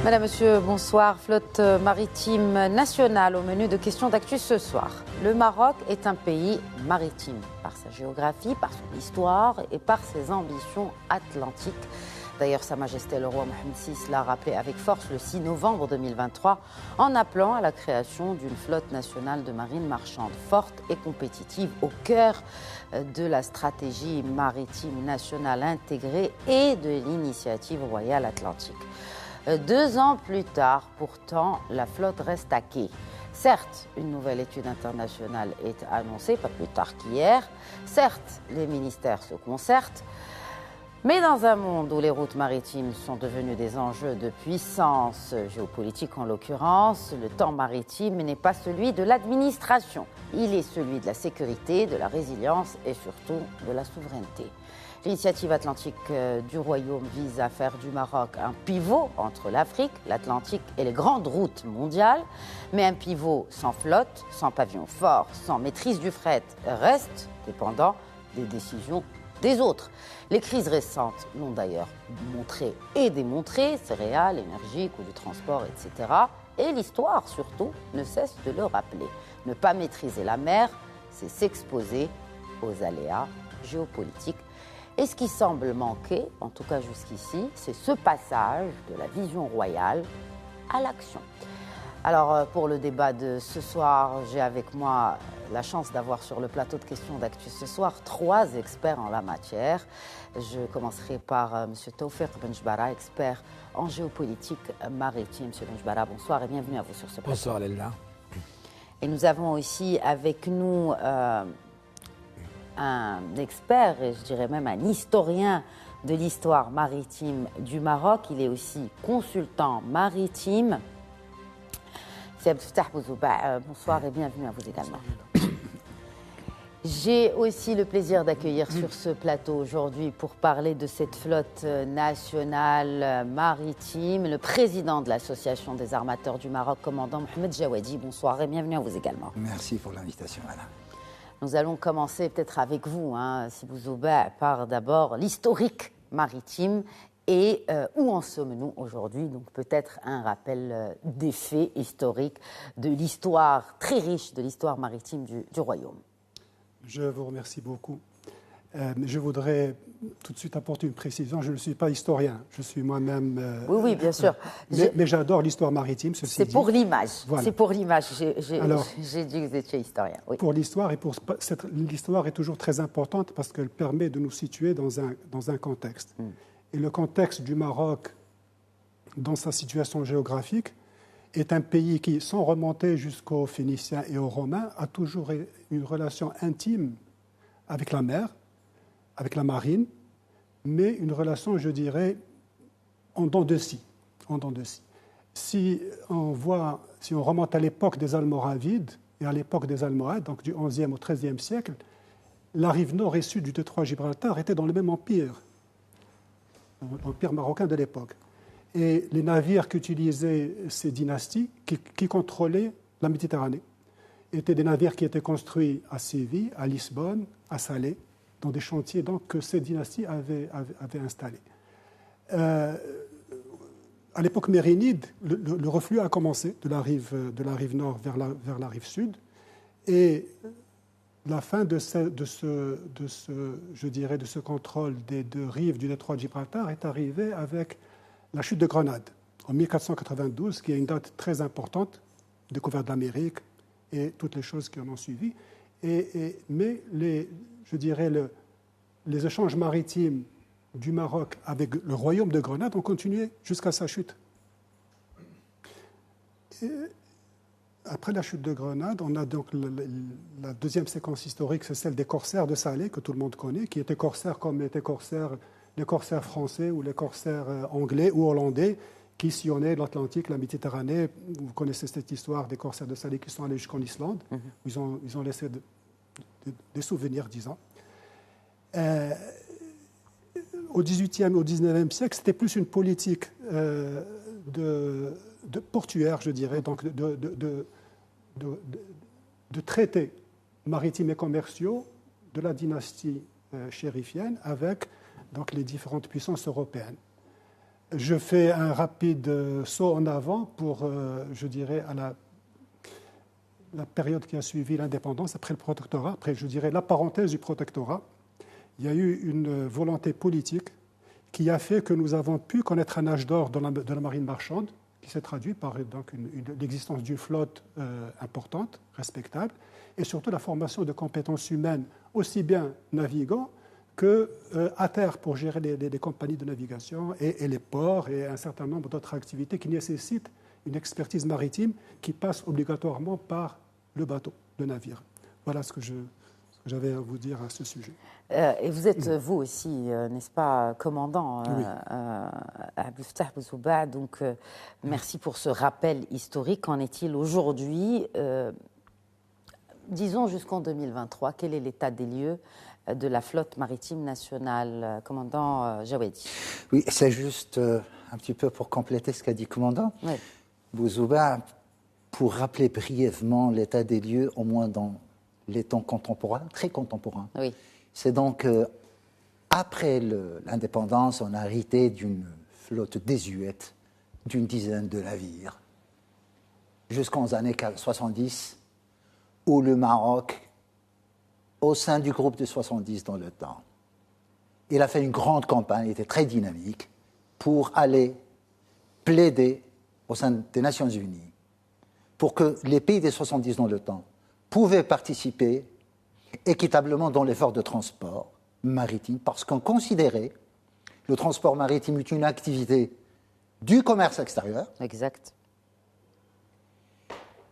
Madame, Monsieur, bonsoir. Flotte maritime nationale au menu de questions d'actu ce soir. Le Maroc est un pays maritime par sa géographie, par son histoire et par ses ambitions atlantiques. D'ailleurs, Sa Majesté le roi Mohammed VI l'a rappelé avec force le 6 novembre 2023 en appelant à la création d'une flotte nationale de marine marchande forte et compétitive au cœur de la stratégie maritime nationale intégrée et de l'initiative royale atlantique. 2 ans plus tard, pourtant, la flotte reste à quai. Certes, une nouvelle étude internationale est annoncée, pas plus tard qu'hier. Certes, les ministères se concertent. Mais dans un monde où les routes maritimes sont devenues des enjeux de puissance géopolitique en l'occurrence, le temps maritime n'est pas celui de l'administration. Il est celui de la sécurité, de la résilience et surtout de la souveraineté. L'initiative atlantique du Royaume vise à faire du Maroc un pivot entre l'Afrique, l'Atlantique et les grandes routes mondiales. Mais un pivot sans flotte, sans pavillon fort, sans maîtrise du fret reste dépendant des décisions des autres. Les crises récentes l'ont d'ailleurs montré et démontré, céréales, énergie, coûts du transport, etc. Et l'histoire, surtout, ne cesse de le rappeler. Ne pas maîtriser la mer, c'est s'exposer aux aléas géopolitiques. Et ce qui semble manquer, en tout cas jusqu'ici, c'est ce passage de la vision royale à l'action. Alors, pour le débat de ce soir, j'ai avec moi la chance d'avoir sur le plateau de questions d'actu ce soir 3 experts en la matière. Je commencerai par M. Tawfiq Benjbara, expert en géopolitique maritime. M. Benjbara, bonsoir et bienvenue à vous sur ce plateau. Bonsoir, Léla. Et nous avons aussi avec nous un expert, et je dirais même un historien de l'histoire maritime du Maroc. Il est aussi consultant maritime. C'est Abdel Bouzouba. Bonsoir et bienvenue à vous également. J'ai aussi le plaisir d'accueillir sur ce plateau aujourd'hui pour parler de cette flotte nationale maritime le président de l'Association des armateurs du Maroc, commandant Mohamed Jawadi. Bonsoir et bienvenue à vous également. Merci pour l'invitation, madame. Nous allons commencer peut-être avec vous, si Bouzouba, par d'abord l'historique maritime. Et où en sommes-nous aujourd'hui? Donc peut-être un rappel des faits historiques de l'histoire très riche de l'histoire maritime du Royaume. Je vous remercie beaucoup. Je voudrais tout de suite apporter une précision. Je ne suis pas historien, je suis moi-même... oui, bien sûr. Mais j'adore l'histoire maritime, ceci dit. C'est pour l'image. Voilà. C'est pour l'image. J'ai dit que vous étiez historien. Oui. Pour l'histoire, l'histoire est toujours très importante parce qu'elle permet de nous situer dans un contexte. Et le contexte du Maroc, dans sa situation géographique, est un pays qui, sans remonter jusqu'aux Phéniciens et aux Romains, a toujours une relation intime avec la mer, avec la marine, mais une relation, je dirais, en dents de scie. Si on remonte à l'époque des Almoravides et à l'époque des Almohades, donc du XIe au XIIIe siècle, la rive nord et sud du détroit de Gibraltar étaient dans le même empire. L'empire marocain de l'époque. Et les navires qu'utilisaient ces dynasties, qui contrôlaient la Méditerranée, étaient des navires qui étaient construits à Séville, à Lisbonne, à Salé, dans des chantiers donc, que ces dynasties avaient installés. À l'époque mérinide, le reflux a commencé de la rive nord vers la rive sud, et la fin de ce contrôle des 2 rives du détroit de Gibraltar est arrivée avec la chute de Grenade en 1492, qui est une date très importante, découverte d'Amérique et toutes les choses qui en ont suivi. Mais les échanges maritimes du Maroc avec le royaume de Grenade ont continué jusqu'à sa chute. Après la chute de Grenade, on a donc la deuxième séquence historique, c'est celle des corsaires de Salé, que tout le monde connaît, qui étaient corsaires comme étaient les corsaires français ou les corsaires anglais ou hollandais, qui sillonnaient l'Atlantique, la Méditerranée. Vous connaissez cette histoire des corsaires de Salé qui sont allés jusqu'en Islande. Ils ont laissé des souvenirs, disons. Au XVIIIe et au XIXe siècle, c'était plus une politique de portuaire, je dirais, donc de traités maritimes et commerciaux de la dynastie chérifienne avec donc, les différentes puissances européennes. Je fais un rapide saut en avant pour, je dirais, à la période qui a suivi l'indépendance, après le protectorat, après, je dirais, la parenthèse du protectorat. Il y a eu une volonté politique qui a fait que nous avons pu connaître un âge d'or de la marine marchande, qui s'est traduit par donc, l'existence d'une flotte importante, respectable, et surtout la formation de compétences humaines, aussi bien navigants qu'à terre pour gérer les compagnies de navigation et les ports et un certain nombre d'autres activités qui nécessitent une expertise maritime qui passe obligatoirement par le bateau, le navire. Voilà ce que j'avais à vous dire à ce sujet. Et vous êtes, vous aussi, n'est-ce pas, commandant Abdel Fattah Bouzouba, donc merci pour ce rappel historique. Qu'en est-il aujourd'hui disons jusqu'en 2023, quel est l'état des lieux de la flotte maritime nationale, commandant Jawedi? Oui, c'est juste un petit peu pour compléter ce qu'a dit le commandant. Oui. Bouzouba, pour rappeler brièvement l'état des lieux, au moins dans les temps contemporains, très contemporains. Oui. C'est donc, après l'indépendance, on a hérité d'une flotte désuète d'une dizaine de navires, jusqu'aux années 70, où le Maroc, au sein du groupe de 70 dans le temps, il a fait une grande campagne, il était très dynamique, pour aller plaider au sein des Nations Unies pour que les pays des 70 dans le temps pouvaient participer équitablement dans l'effort de transport maritime, parce qu'on considérait le transport maritime une activité du commerce extérieur. Exact.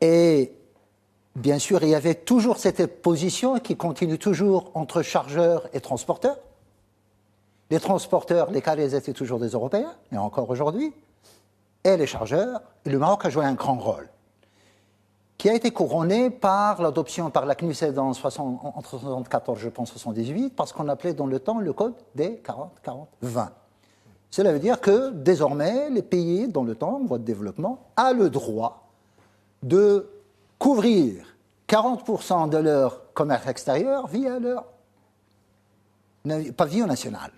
Et bien sûr, il y avait toujours cette opposition qui continue toujours entre chargeurs et transporteurs. Les transporteurs, les cadres étaient toujours des Européens, et encore aujourd'hui, et les chargeurs, et le Maroc a joué un grand rôle, qui a été couronné par l'adoption par la CNUSED entre 1974, je pense, 78, parce qu'on appelait dans le temps le code des 40-40-20. Cela veut dire que, désormais, les pays, dans le temps, en voie de développement, ont le droit de couvrir 40% de leur commerce extérieur via leur pavillon national.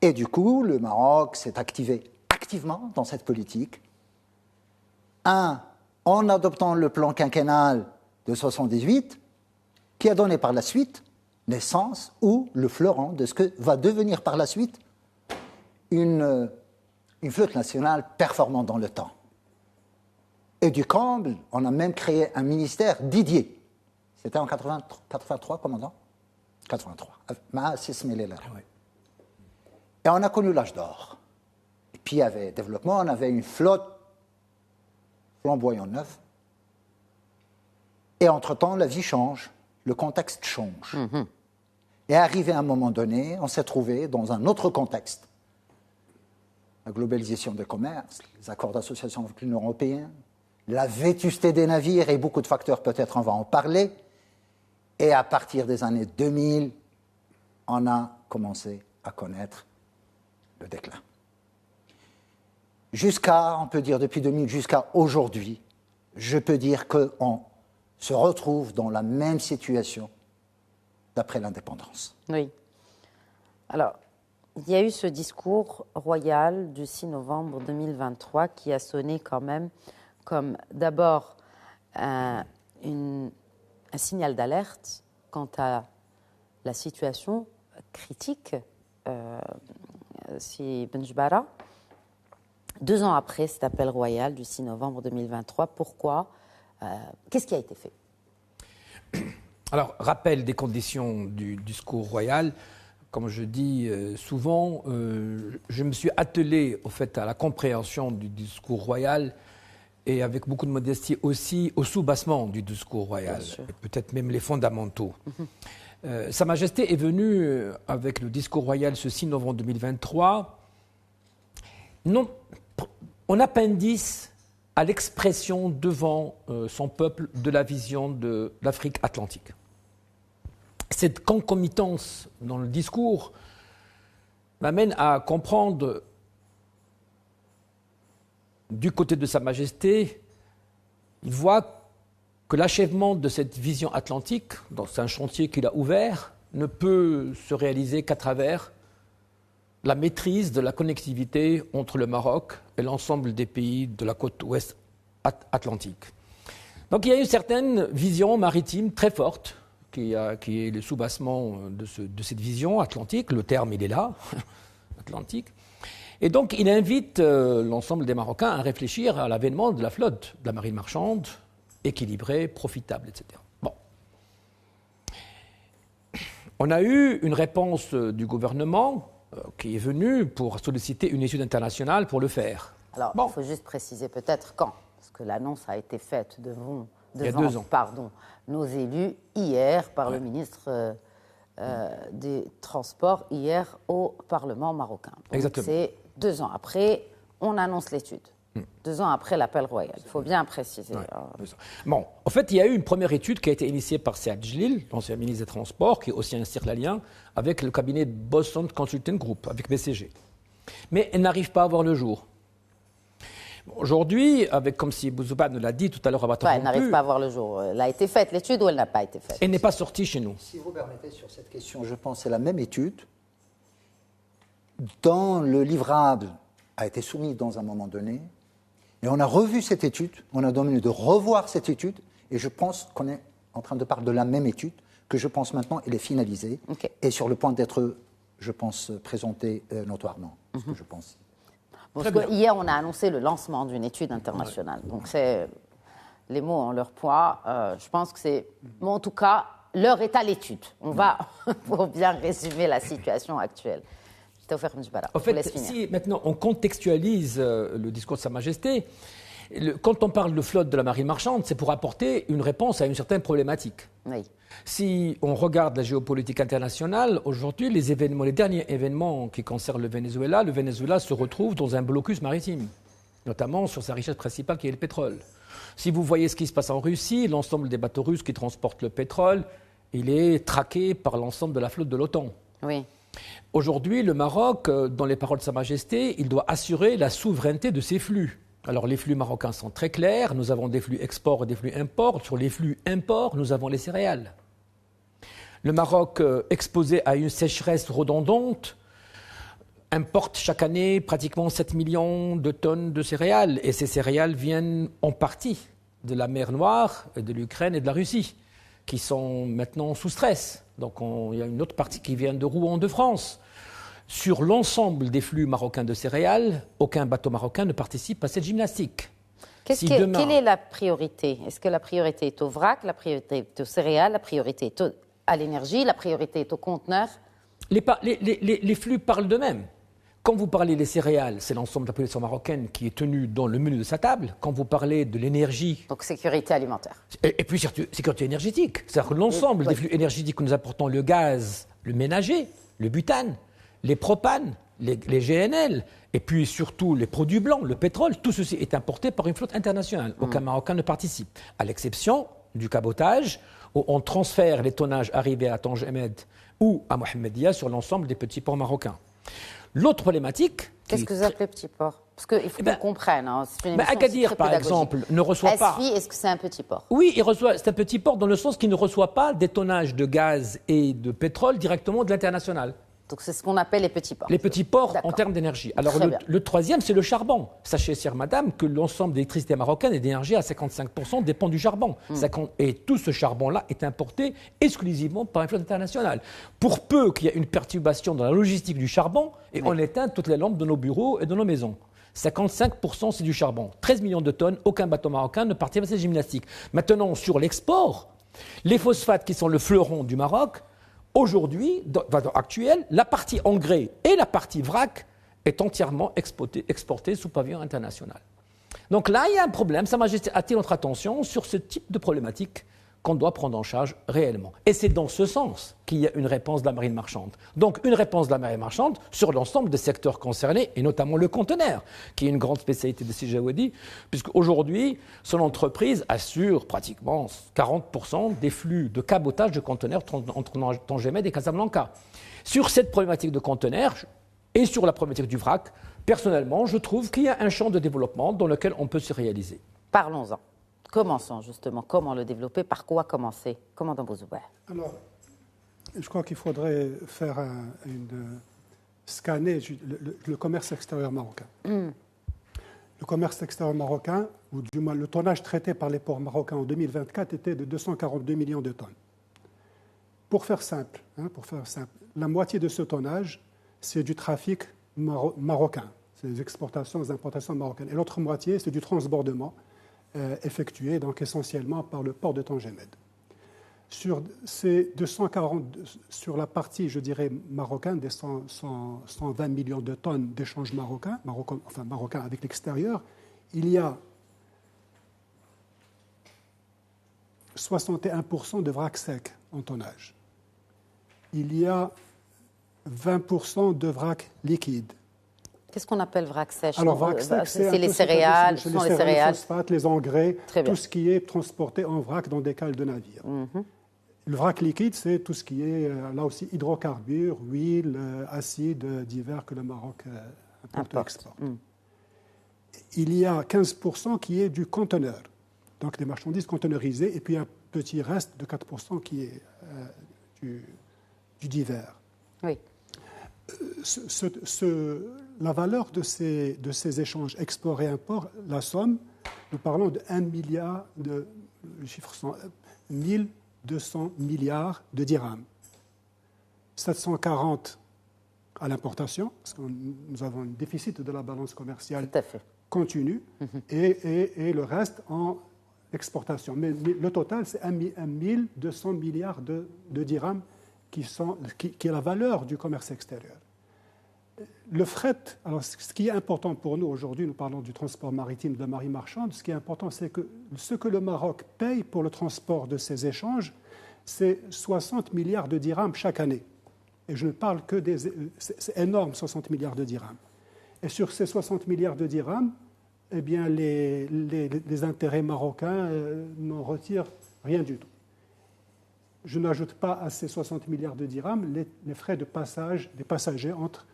Et du coup, le Maroc s'est activé activement dans cette politique. En adoptant le plan quinquennal de 78, qui a donné par la suite naissance ou le fleuron de ce que va devenir par la suite une flotte nationale performante dans le temps. Et du comble, on a même créé un ministère dédié. C'était en 83, commandant 83. Et on a connu l'âge d'or. Et puis il y avait développement, on avait une flotte flamboyant neuf. Et entre-temps, la vie change, le contexte change. Mm-hmm. Et arrivé à un moment donné, on s'est trouvé dans un autre contexte. La globalisation des commerces, les accords d'association avec l'Union européenne, la vétusté des navires et beaucoup de facteurs, peut-être on va en parler. Et à partir des années 2000, on a commencé à connaître le déclin. On peut dire depuis 2000 jusqu'à aujourd'hui, je peux dire qu'on se retrouve dans la même situation d'après l'indépendance. Oui. Alors, il y a eu ce discours royal du 6 novembre 2023 qui a sonné quand même comme d'abord un signal d'alerte quant à la situation critique, si Benjbara. 2 ans après cet appel royal du 6 novembre 2023, pourquoi qu'est-ce qui a été fait? Alors, rappel des conditions du discours royal. Comme je dis souvent, je me suis attelé au fait, à la compréhension du discours royal et avec beaucoup de modestie aussi au soubassement du discours royal, et peut-être même les fondamentaux. Mm-hmm. Sa Majesté est venue avec le discours royal ce 6 novembre 2023, non, en appendice à l'expression devant son peuple de la vision de l'Afrique atlantique. Cette concomitance dans le discours m'amène à comprendre du côté de Sa Majesté, il voit que l'achèvement de cette vision atlantique, dans un chantier qu'il a ouvert, ne peut se réaliser qu'à travers la maîtrise de la connectivité entre le Maroc et l'ensemble des pays de la côte ouest atlantique. Donc il y a une certaine vision maritime très forte qui est le soubassement de cette vision atlantique. Le terme, il est là, atlantique. Et donc il invite l'ensemble des Marocains à réfléchir à l'avènement de la flotte, de la marine marchande, équilibrée, profitable, etc. Bon. On a eu une réponse du gouvernement qui est venue pour solliciter une étude internationale pour le faire. Alors, bon. Il faut juste préciser peut-être quand, parce que l'annonce a été faite devant il y a 2 ans. Nos élus hier par le ministre des Transports hier au Parlement marocain. Donc, exactement. C'est 2 ans après, on annonce l'étude. 2 ans après l'appel royal, il faut bien préciser. Ouais, bon, en fait, il y a eu une première étude qui a été initiée par Saad Jdlil, l'ancien ministre des Transports, qui est aussi un circlalien, avec le cabinet Boston Consulting Group, avec BCG. Mais elle n'arrive pas à voir le jour. Aujourd'hui, comme si Bouzouba nous l'a dit tout à l'heure à votre Elle n'arrive pas à voir le jour. Elle a été faite, l'étude, ou elle n'a pas été faite? Elle n'est pas sortie chez nous. Si vous permettez, sur cette question, je pense que c'est la même étude dont le livrable a été soumis dans un moment donné. Et on a revu cette étude, on a demandé de revoir cette étude, et je pense qu'on est en train de parler de la même étude, que je pense maintenant elle est finalisée, et sur le point d'être, je pense, présentée notoirement. Ce que je pense. Parce que hier, on a annoncé le lancement d'une étude internationale. Donc, les mots ont leur poids. Je pense que c'est... Mais en tout cas, l'heure est à l'étude. On va, pour bien résumer la situation actuelle. En fait, si maintenant on contextualise le discours de Sa Majesté, quand on parle de flotte de la marine marchande, c'est pour apporter une réponse à une certaine problématique. Oui. Si on regarde la géopolitique internationale, aujourd'hui, les derniers événements qui concernent le Venezuela se retrouve dans un blocus maritime, notamment sur sa richesse principale qui est le pétrole. Si vous voyez ce qui se passe en Russie, l'ensemble des bateaux russes qui transportent le pétrole, il est traqué par l'ensemble de la flotte de l'OTAN. Oui. Aujourd'hui, le Maroc, dans les paroles de Sa Majesté, il doit assurer la souveraineté de ses flux. Alors, les flux marocains sont très clairs. Nous avons des flux export et des flux import. Sur les flux import, nous avons les céréales. Le Maroc, exposé à une sécheresse redondante, importe chaque année pratiquement 7 millions de tonnes de céréales. Et ces céréales viennent en partie de la mer Noire, de l'Ukraine et de la Russie, qui sont maintenant sous stress. Donc il y a une autre partie qui vient de Rouen, de France. Sur l'ensemble des flux marocains de céréales, aucun bateau marocain ne participe à cette gymnastique. Quelle est la priorité? Est-ce que la priorité est au vrac, la priorité est aux céréales, la priorité est à l'énergie, la priorité est aux conteneurs? Les flux parlent d'eux-mêmes. Quand vous parlez des céréales, c'est l'ensemble de la population marocaine qui est tenue dans le menu de sa table. Quand vous parlez de l'énergie... Donc sécurité alimentaire. Et puis sécurité énergétique. C'est-à-dire que l'ensemble des flux énergétiques que nous apportons, le gaz, le ménager, le butane, les propanes, les GNL, et puis surtout les produits blancs, le pétrole, tout ceci est importé par une flotte internationale. Aucun Marocain ne participe. À l'exception du cabotage, où on transfère les tonnages arrivés à Tangemed ou à Mohammedia sur l'ensemble des petits ports marocains. L'autre problématique... Qu'est-ce que vous appelez petit port? Parce qu'il faut qu'on comprenne. Hein, Agadir, par exemple, ne reçoit pas... Est-ce que c'est un petit port? Oui, c'est un petit port dans le sens qu'il ne reçoit pas des tonnages de gaz et de pétrole directement de l'international. Donc c'est ce qu'on appelle les petits ports. Les petits ports en termes d'énergie. Alors le troisième, c'est le charbon. Sachez, chère madame, que l'ensemble de l'électricité marocaine et d'énergie à 55% dépend du charbon. Et tout ce charbon-là est importé exclusivement par une flotte internationale. Pour peu qu'il y ait une perturbation dans la logistique du charbon, et on éteint toutes les lampes de nos bureaux et de nos maisons. 55% c'est du charbon. 13 millions de tonnes, aucun bateau marocain ne participe à cette gymnastique. Maintenant, sur l'export, les phosphates qui sont le fleuron du Maroc, aujourd'hui, dans actuel, la partie engrais et la partie vrac est entièrement exportée sous pavillon international. Donc là, il y a un problème. Sa Majesté attire notre attention sur ce type de problématique qu'on doit prendre en charge réellement. Et c'est dans ce sens qu'il y a une réponse de la marine marchande. Donc une réponse de la marine marchande sur l'ensemble des secteurs concernés, et notamment le conteneur, qui est une grande spécialité de Sijaoudi, puisqu'aujourd'hui, son entreprise assure pratiquement 40% des flux de cabotage de conteneurs entre Tangemed et Casablanca. Sur cette problématique de conteneurs et sur la problématique du vrac, personnellement, je trouve qu'il y a un champ de développement dans lequel on peut se réaliser. Parlons-en. Commençons justement. Comment le développer? Par quoi commencer? Commandant Bouzouba. Alors, je crois qu'il faudrait faire scanner le commerce extérieur marocain. Le commerce extérieur marocain, ou du moins le tonnage traité par les ports marocains en 2024 était de 242 millions de tonnes. Pour faire simple, la moitié de ce tonnage, c'est du trafic marocain, c'est les exportations, les importations marocaines. Et l'autre moitié, c'est du transbordement effectué donc essentiellement par le port de Tangemed. Sur ces 240, sur la partie, je dirais, marocaine, des 120 millions de tonnes d'échanges marocains avec l'extérieur, il y a 61% de vrac sec en tonnage. Il y a 20% de vrac liquide. Qu'est-ce qu'on appelle vrac sèche? Alors, vrac sec, c'est les céréales, les phosphates, les engrais, Très bien. tout ce qui est transporté en vrac dans des cales de navires. Le vrac liquide, c'est tout ce qui est, là aussi, hydrocarbures, huile, acides divers que le Maroc importe et exporte. Il y a 15% qui est du conteneur, donc des marchandises conteneurisées, et puis un petit reste de 4% qui est du divers. Oui. La valeur de ces échanges export et import, la somme, nous parlons de 1 milliard, le chiffre sont 1200 milliards de dirhams. 740 à l'importation, parce que nous avons un déficit de la balance commerciale continue, et le reste en exportation. Mais le total, c'est 1200 milliards de dirhams qui est la valeur du commerce extérieur. Le fret, alors ce qui est important pour nous aujourd'hui, nous parlons du transport maritime, de la marine marchande, ce qui est important, c'est que ce que le Maroc paye pour le transport de ces échanges, c'est 60 milliards de dirhams chaque année. Et je ne parle que c'est énorme, 60 milliards de dirhams. Et sur ces 60 milliards de dirhams, eh bien, les intérêts marocains n'en retirent rien du tout. Je n'ajoute pas à ces 60 milliards de dirhams les frais de passage des passagers entre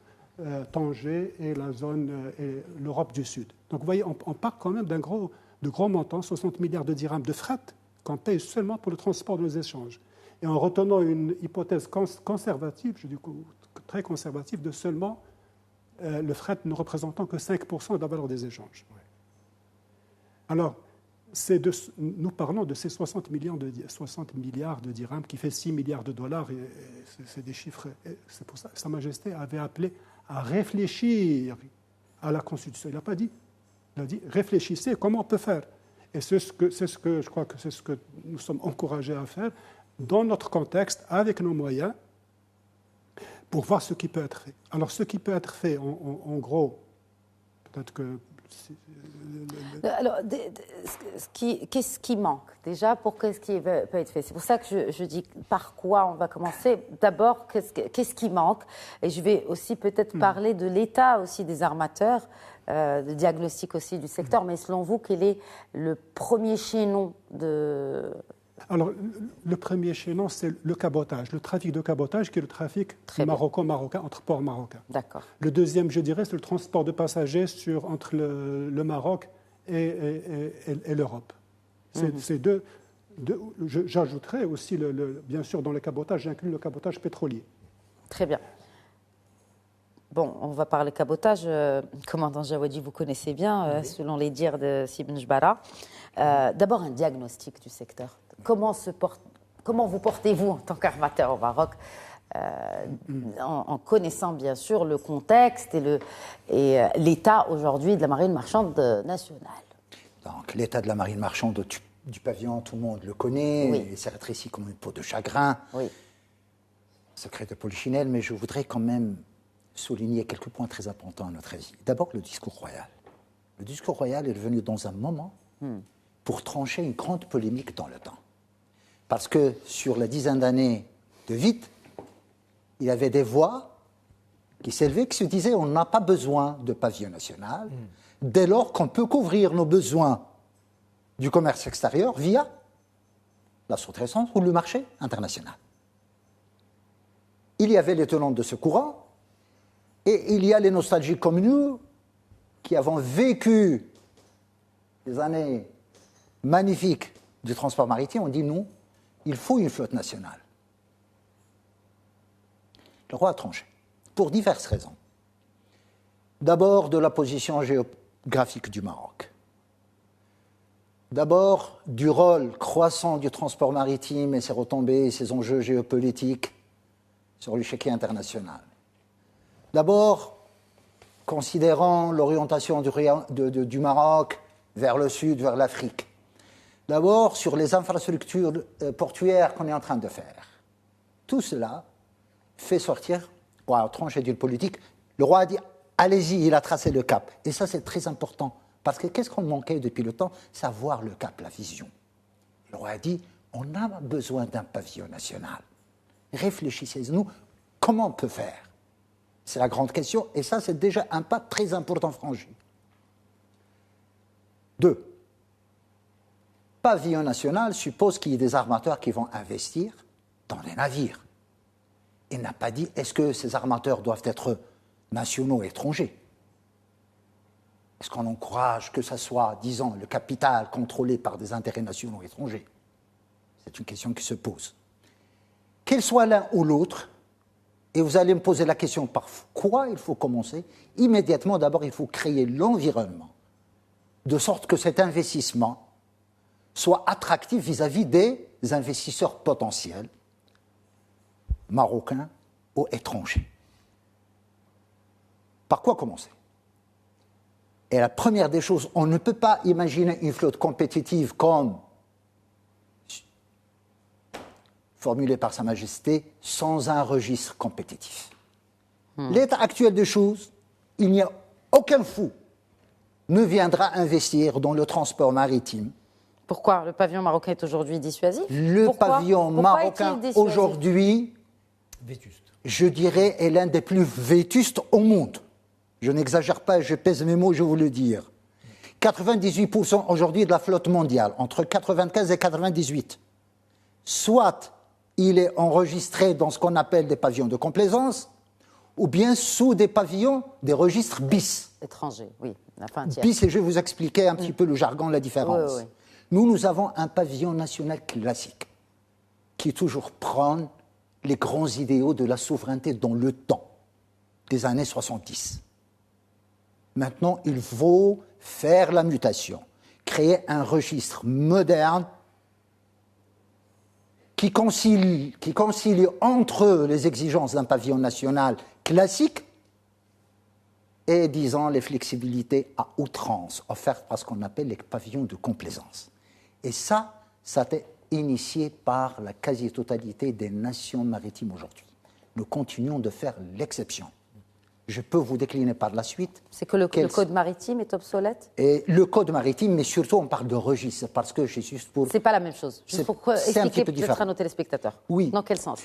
Tanger et la zone et l'Europe du Sud. Donc vous voyez, on part quand même de gros montants, 60 milliards de dirhams de fret qu'on paye seulement pour le transport de nos échanges. Et en retenant une hypothèse conservative, je dis très conservative, de seulement le fret ne représentant que 5% de la valeur des échanges. Alors, nous parlons de ces 60 milliards de dirhams qui fait 6 milliards de dollars. C'est des chiffres. C'est pour ça que Sa Majesté avait appelé à réfléchir à la Constitution. Il n'a pas dit. Il a dit réfléchissez comment on peut faire. Et je crois que c'est ce que nous sommes encouragés à faire dans notre contexte, avec nos moyens, pour voir ce qui peut être fait. Alors, ce qui peut être fait, en gros, peut-être que... Alors, qu'est-ce qui manque déjà pour qu'est-ce qui peut être fait? C'est pour ça que je dis par quoi on va commencer. D'abord, qu'est-ce qui manque? Et je vais aussi peut-être parler de l'état aussi des armateurs, de diagnostic aussi du secteur. Mais selon vous, quel est le premier chaînon de... Alors, le premier chaînon, c'est le cabotage, le trafic de cabotage, qui est le trafic marocain entre ports marocains. D'accord. Le deuxième, je dirais, c'est le transport de passagers entre le Maroc et l'Europe. C'est deux. J'ajouterais aussi, bien sûr, dans le cabotage, j'inclus le cabotage pétrolier. Très bien. Bon, on va parler cabotage. Commandant Jawadi, vous connaissez bien, selon les dires de Sibn Jbara. D'abord, un diagnostic du secteur. Comment vous portez-vous en tant qu'armateur au Maroc, en connaissant bien sûr le contexte et l'état aujourd'hui de la marine marchande nationale? Donc, l'état de la marine marchande du pavillon, tout le monde le connaît, oui. Il s'est rétréci comme une peau de chagrin. Oui. Secret de Polichinelle, mais je voudrais quand même souligner quelques points très importants à notre avis. D'abord, le discours royal. Le discours royal est venu dans un moment pour trancher une grande polémique dans le temps. Parce que sur la dizaine d'années de vide, il y avait des voix qui s'élevaient, qui se disaient on n'a pas besoin de pavillon national, dès lors qu'on peut couvrir nos besoins du commerce extérieur via la sous-traitance ou le marché international. Il y avait les tenants de ce courant, et il y a les nostalgiques comme nous, qui avons vécu des années magnifiques du transport maritime, on dit non, il faut une flotte nationale. Le roi a tranché, pour diverses raisons. D'abord, de la position géographique du Maroc. D'abord, du rôle croissant du transport maritime et ses retombées et ses enjeux géopolitiques sur l'échiquier international. D'abord, considérant l'orientation du Maroc vers le sud, vers l'Afrique. D'abord, sur les infrastructures portuaires qu'on est en train de faire. Tout cela fait sortir, pour trancher du politique, le roi a dit « allez-y », il a tracé le cap. Et ça, c'est très important. Parce que qu'est-ce qu'on manquait depuis le temps? Savoir le cap, la vision. Le roi a dit « on a besoin d'un pavillon national. Réfléchissez-nous, comment on peut faire ?» C'est la grande question, et ça, c'est déjà un pas très important franchi. 2. Pavillon national suppose qu'il y ait des armateurs qui vont investir dans les navires. Il n'a pas dit est-ce que ces armateurs doivent être nationaux ou étrangers. Est-ce qu'on encourage que ce soit, disons, le capital contrôlé par des intérêts nationaux ou étrangers? C'est une question qui se pose. Qu'il soit l'un ou l'autre, et vous allez me poser la question par quoi il faut commencer. Immédiatement, d'abord, il faut créer l'environnement, de sorte que cet investissement soit attractif vis-à-vis des investisseurs potentiels, marocains ou étrangers. Par quoi commencer? Et la première des choses, on ne peut pas imaginer une flotte compétitive comme formulée par Sa Majesté sans un registre compétitif. L'état actuel des choses, il n'y a aucun fou ne viendra investir dans le transport maritime. Pourquoi le pavillon marocain est aujourd'hui dissuasif? Pavillon marocain aujourd'hui, Vétuste. je dirais, est l'un des plus vétustes au monde. Je n'exagère pas, je pèse mes mots, je vous le dire. 98% aujourd'hui de la flotte mondiale, entre 95 et 98, soit il est enregistré dans ce qu'on appelle des pavillons de complaisance, ou bien sous des pavillons, des registres bis. Étrangers, oui, la fin entière. Bis, et je vais vous expliquer un petit peu le jargon, la différence. Oui, oui. Nous avons un pavillon national classique, qui toujours prône les grands idéaux de la souveraineté dans le temps, des années 70. Maintenant, il faut faire la mutation, créer un registre moderne qui concilie entre les exigences d'un pavillon national classique et, disons, les flexibilités à outrance offertes par ce qu'on appelle les pavillons de complaisance. Et ça a été initié par la quasi-totalité des nations maritimes aujourd'hui. Nous continuons de faire l'exception. Je peux vous décliner par la suite. C'est que le code maritime est obsolète? Et le code maritime, mais surtout on parle de registre, parce que j'ai juste pour... C'est pas la même chose. Juste pour expliquer peut-être à nos téléspectateurs. Oui. Dans quel sens?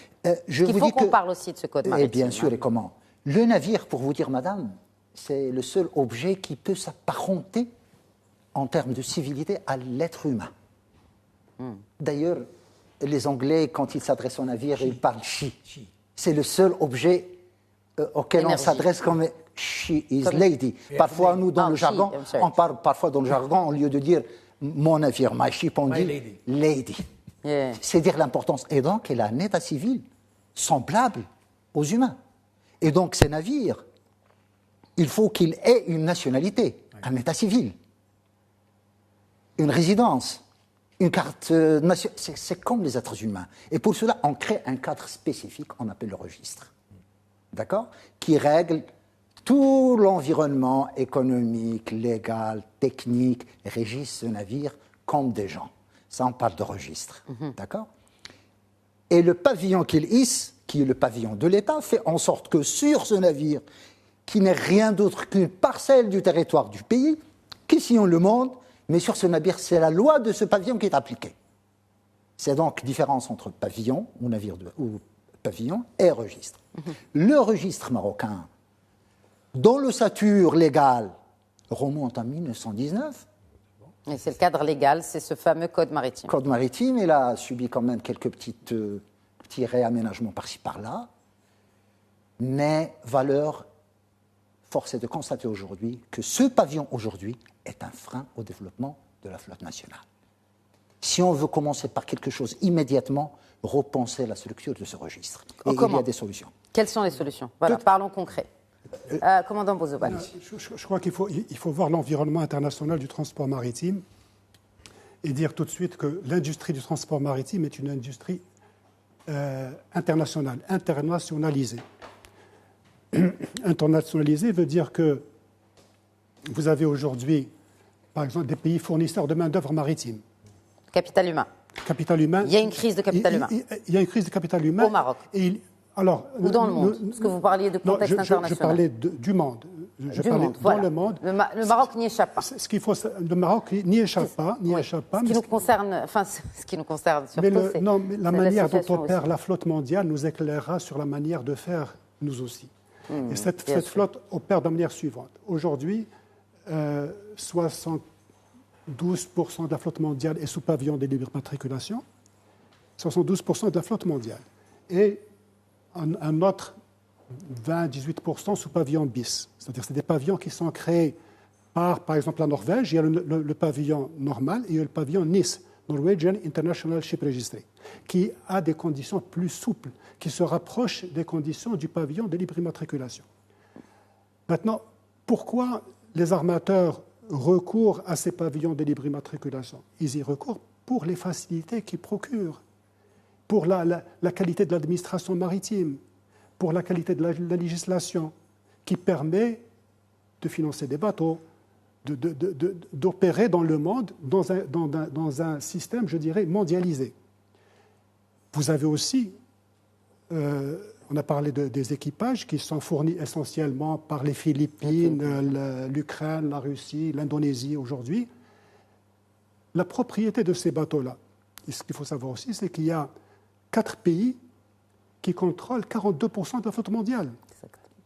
Il faut qu'on parle aussi de ce code maritime. Et bien sûr, et comment? Le navire, pour vous dire, madame, c'est le seul objet qui peut s'apparenter en termes de civilité à l'être humain. D'ailleurs, les Anglais, quand ils s'adressent au navire, ils parlent she. C'est le seul objet auquel on s'adresse comme she is lady. Parfois, nous, dans le jargon, on parle parfois dans le jargon, au lieu de dire mon navire, my ship, on dit lady. Yeah. C'est dire l'importance. Et donc, il a un état civil semblable aux humains. Et donc, ces navires, il faut qu'il ait une nationalité, un état civil, une résidence, une carte nationale. C'est comme les êtres humains. Et pour cela, on crée un cadre spécifique, on appelle le registre. D'accord? Qui règle tout l'environnement économique, légal, technique, régisse ce navire comme des gens. Ça, on parle de registre. D'accord? Et le pavillon qu'il hisse, qui est le pavillon de l'État, fait en sorte que sur ce navire, qui n'est rien d'autre qu'une parcelle du territoire du pays, qui sillonne le monde, mais sur ce navire, c'est la loi de ce pavillon qui est appliquée. C'est donc différence entre pavillon ou navire ou pavillon et registre. Le registre marocain, dont l'ossature légale remonte en 1919. Et c'est le cadre légal, c'est ce fameux code maritime. Code maritime, il a subi quand même quelques petits réaménagements par-ci par-là, mais force est de constater aujourd'hui que ce pavillon aujourd'hui est un frein au développement de la flotte nationale. Si on veut commencer par quelque chose immédiatement, repenser la structure de ce registre. Et il y a des solutions. Quelles sont les solutions? Voilà, parlons concret. Commandant Bozobal. Je crois qu'il faut voir l'environnement international du transport maritime et dire tout de suite que l'industrie du transport maritime est une industrie internationale, internationalisée. Internationalisée veut dire que vous avez aujourd'hui, par exemple, des pays fournisseurs de main-d'œuvre maritime. Capital humain. Capital humain. Il y a une crise de capital humain. Il y a une crise de capital humain. Au Maroc. Alors, ou dans le monde, parce que vous parliez de contexte international. Je parlais du monde. Voilà. Le monde. Le Maroc n'y échappe pas. Le Maroc n'y échappe pas. Ce qui nous concerne, ce qui nous concerne surtout, mais la manière dont opère la flotte mondiale nous éclairera sur la manière de faire, nous aussi. Et cette flotte opère de la manière suivante. Aujourd'hui, 72% de la flotte mondiale est sous pavillon de libre matriculation. 72% de la flotte mondiale. Et un autre 20-18% sous pavillon bis. C'est-à-dire que c'est des pavillons qui sont créés par exemple, la Norvège. Il y a le pavillon normal et il y a le pavillon NIS, Norwegian International Ship Registry, qui a des conditions plus souples, qui se rapprochent des conditions du pavillon de libre immatriculation. Maintenant, pourquoi les armateurs recourent à ces pavillons de libre immatriculation? Ils y recourent pour les facilités qu'ils procurent, pour la qualité de l'administration maritime, pour la qualité de la législation, qui permet de financer des bateaux, d'opérer dans le monde dans un système, je dirais, mondialisé. Vous avez aussi, on a parlé des équipages qui sont fournis essentiellement par les Philippines, l'Ukraine, la Russie, l'Indonésie aujourd'hui. La propriété de ces bateaux-là, ce qu'il faut savoir aussi, c'est qu'il y a 4 pays qui contrôlent 42% de la flotte mondiale.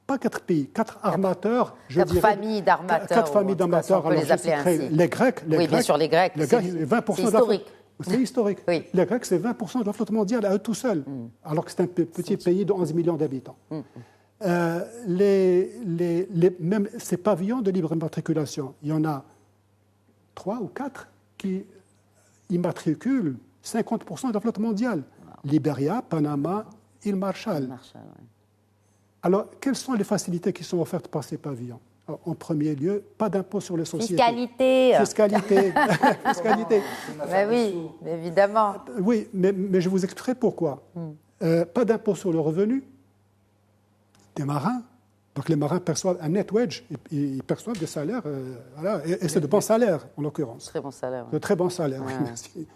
Pas 4 pays, 4 armateurs, je dirais. 4 familles d'armateurs. 4 familles d'armateurs. On peut les appeler ainsi. Les Grecs. Oui, bien sûr, les Grecs. C'est 20% historique. C'est historique. Oui. Les Grecs, c'est 20% de la flotte mondiale à eux tout seuls, alors que c'est un petit pays de 11 millions d'habitants. Même ces pavillons de libre immatriculation, il y en a 3 ou 4 qui immatriculent 50% de la flotte mondiale. Libéria, Panama, îles Marshall. Alors, quelles sont les facilités qui sont offertes par ces pavillons? En premier lieu, pas d'impôt sur les sociétés. Fiscalité. Ben oui, évidemment. Oui, mais je vous expliquerai pourquoi. Pas d'impôt sur le revenu des marins. Donc les marins perçoivent un net wage, ils perçoivent des salaires, voilà, et c'est de bons salaires en l'occurrence. Très bons salaires. De très bons salaires, oui, merci.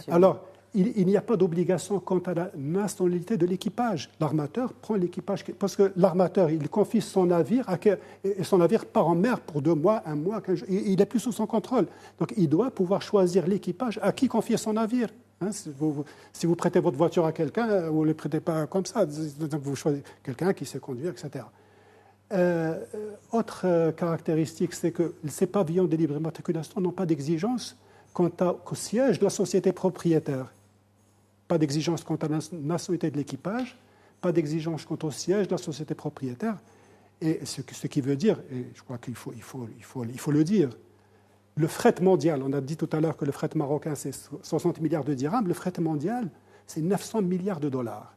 Alors, il n'y a pas d'obligation quant à la nationalité de l'équipage. L'armateur prend l'équipage, parce que l'armateur, il confie son navire, et son navire part en mer pour 2 mois, 1 mois, 15 jours, il n'est plus sous son contrôle. Donc il doit pouvoir choisir l'équipage à qui confier son navire. Hein, si vous prêtez votre voiture à quelqu'un, vous ne le prêtez pas comme ça, donc vous choisissez quelqu'un qui sait conduire, etc. Autre caractéristique, c'est que ces pavillons de libre immatriculation n'ont pas d'exigence quant au siège de la société propriétaire. Pas d'exigence quant à la nationalité de l'équipage, pas d'exigence quant au siège de la société propriétaire. Et ce qui veut dire, et je crois qu'il faut le dire, le fret mondial, on a dit tout à l'heure que le fret marocain c'est 60 milliards de dirhams, le fret mondial c'est 900 milliards de dollars.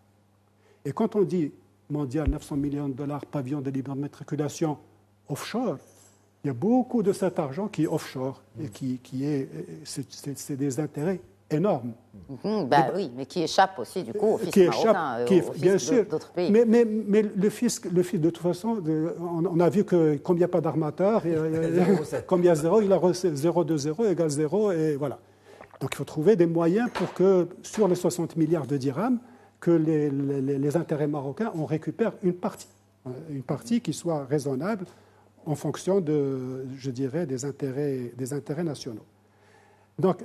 Et quand on dit mondial, 900 millions de dollars, pavillon de libre immatriculation offshore, il y a beaucoup de cet argent qui est offshore et c'est des intérêts énorme. Oui, mais qui échappe aussi du coup au fisc marocain, au fisc d'autres pays. Mais le fisc, de toute façon, on a vu que comme il n'y a pas d'armateur, comme il y a 0, il a 0 de 0 égale 0, et voilà. Donc il faut trouver des moyens pour que sur les 60 milliards de dirhams, que les intérêts marocains, on récupère une partie qui soit raisonnable en fonction je dirais, des intérêts nationaux. Donc,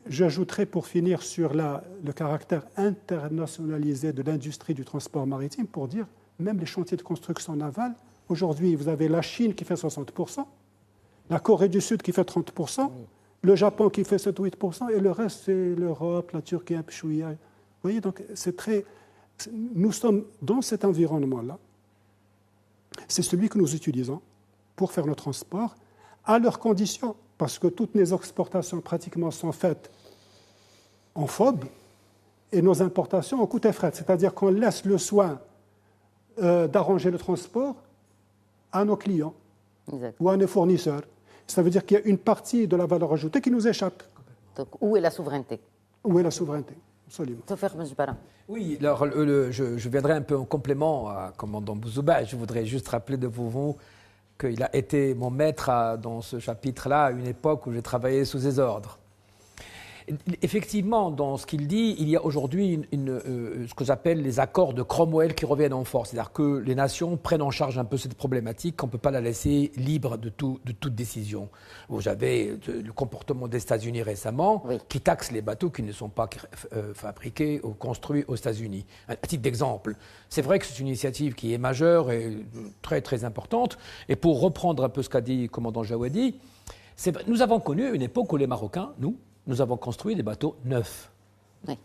j'ajouterai pour finir sur le caractère internationalisé de l'industrie du transport maritime pour dire, même les chantiers de construction navale, aujourd'hui, vous avez la Chine qui fait 60%, la Corée du Sud qui fait 30%, le Japon qui fait 7-8%, et le reste, c'est l'Europe, la Turquie, un peu chouïa. Vous voyez, donc nous sommes dans cet environnement-là. C'est celui que nous utilisons pour faire nos transports à leurs conditions, parce que toutes les exportations pratiquement sont faites en FOB et nos importations en coût et fret. C'est-à-dire qu'on laisse le soin d'arranger le transport à nos clients Exact. ou à nos fournisseurs. Ça veut dire qu'il y a une partie de la valeur ajoutée qui nous échappe. Donc, où est la souveraineté? Où est la souveraineté? Absolument. Tawfiq Benjbara. Oui, alors je viendrai un peu en complément à commandant Bouzouba. Je voudrais juste rappeler de vous qu'il a été mon maître dans ce chapitre-là à une époque où j'ai travaillé sous ses ordres. Effectivement, dans ce qu'il dit, il y a aujourd'hui ce que j'appelle les accords de Cromwell qui reviennent en force. C'est-à-dire que les nations prennent en charge un peu cette problématique, qu'on ne peut pas la laisser libre de toute décision. Vous avez le comportement des États-Unis récemment, oui, qui taxe les bateaux qui ne sont pas fabriqués ou construits aux États-Unis. À titre d'exemple, c'est vrai que c'est une initiative qui est majeure et très très importante. Et pour reprendre un peu ce qu'a dit le commandant Jawadi, nous avons connu une époque où les Marocains, nous avons construit des bateaux neufs. Oui.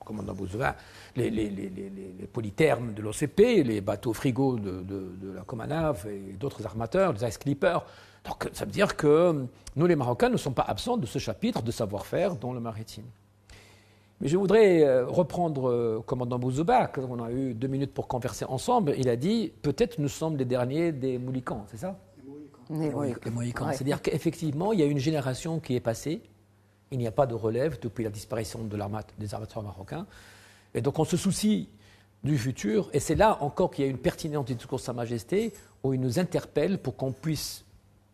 Commandant Bouzouba, les polythermes de l'OCP, les bateaux frigos de la Comanav et d'autres armateurs, les Ice Clippers. Donc ça veut dire que nous, les Marocains, ne sommes pas absents de ce chapitre de savoir-faire dans le maritime. Mais je voudrais reprendre commandant Bouzouba, quand on a eu 2 minutes pour converser ensemble, il a dit peut-être nous sommes les derniers des Mohicans, c'est ça? Les Mohicans. Ouais. C'est-à-dire qu'effectivement, il y a une génération qui est passée. Il n'y a pas de relève depuis la disparition des armateurs marocains. Et donc on se soucie du futur. Et c'est là encore qu'il y a une pertinence du discours de Sa Majesté, où il nous interpelle pour qu'on puisse